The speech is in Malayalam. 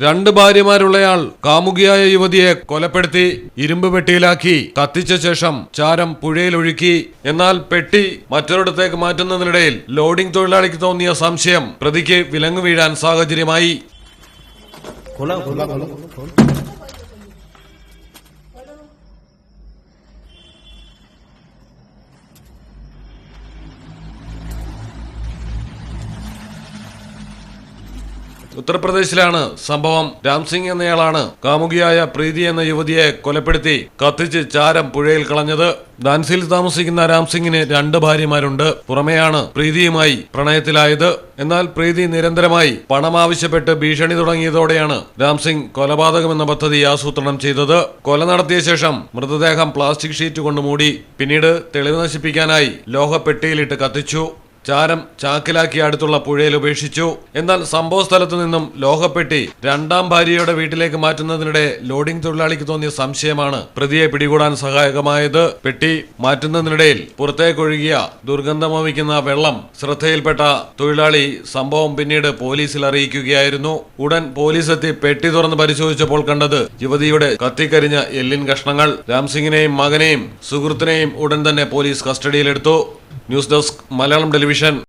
രണ്ട് ഭാര്യമാരുള്ളയാൾ കാമുകിയായ യുവതിയെ കൊലപ്പെടുത്തി ഇരുമ്പ് പെട്ടിയിലാക്കി കത്തിച്ച ശേഷം ചാരം പുഴയിലൊഴുക്കി. എന്നാൽ പെട്ടി മറ്റൊരിടത്തേക്ക് മാറ്റുന്നതിനിടയിൽ ലോഡിംഗ് തൊഴിലാളിക്ക് തോന്നിയ സംശയം പ്രതിക്ക് വിലങ്ങു വീഴാൻ സാഹചര്യമായി. ഉത്തർപ്രദേശിലാണ് സംഭവം. രാംസിംഗ് എന്നയാളാണ് കാമുകിയായ പ്രീതി എന്ന യുവതിയെ കൊലപ്പെടുത്തി കത്തിച്ച് ചാരം പുഴയിൽ കളഞ്ഞത്. ഝാൻസിയിൽ താമസിക്കുന്ന രാംസിംഗിന് രണ്ട് ഭാര്യമാരുണ്ട്. പുറമെയാണ് പ്രീതിയുമായി പ്രണയത്തിലായത്. എന്നാൽ പ്രീതി നിരന്തരമായി പണം ആവശ്യപ്പെട്ട് ഭീഷണി തുടങ്ങിയതോടെയാണ് രാംസിംഗ് കൊലപാതകമെന്ന പദ്ധതി ആസൂത്രണം ചെയ്തത്. കൊല നടത്തിയ ശേഷം മൃതദേഹം പ്ലാസ്റ്റിക് ഷീറ്റ് കൊണ്ട് മൂടി. പിന്നീട് തെളിവ് നശിപ്പിക്കാനായി ലോഹപ്പെട്ടിയിലിട്ട് കത്തിച്ചു. ചാരം ചാക്കിലാക്കി അടുത്തുള്ള പുഴയിൽ ഉപേക്ഷിച്ചു. എന്നാൽ സംഭവ സ്ഥലത്തു നിന്നും ലോഹപ്പെട്ടി രണ്ടാം ഭാര്യയുടെ വീട്ടിലേക്ക് മാറ്റുന്നതിനിടെ ലോഡിംഗ് തൊഴിലാളിക്ക് തോന്നിയ സംശയമാണ് പ്രതിയെ പിടികൂടാൻ സഹായകമായത്. പെട്ടി മാറ്റുന്നതിനിടയിൽ പുറത്തേക്കൊഴുകിയ ദുർഗന്ധം വമിക്കുന്ന വെള്ളം ശ്രദ്ധയിൽപ്പെട്ട തൊഴിലാളി സംഭവം പിന്നീട് പോലീസിൽ അറിയിക്കുകയായിരുന്നു. ഉടൻ പോലീസ് എത്തി പെട്ടി തുറന്ന് പരിശോധിച്ചപ്പോൾ കണ്ടത് യുവതിയുടെ കത്തിക്കരിഞ്ഞ എല്ലിൻ കഷ്ണങ്ങൾ. രാംസിംഗിനെയും മകനെയും സുഹൃത്തിനെയും ഉടൻ തന്നെ പോലീസ് കസ്റ്റഡിയിലെടുത്തു. News desk Malayalam television.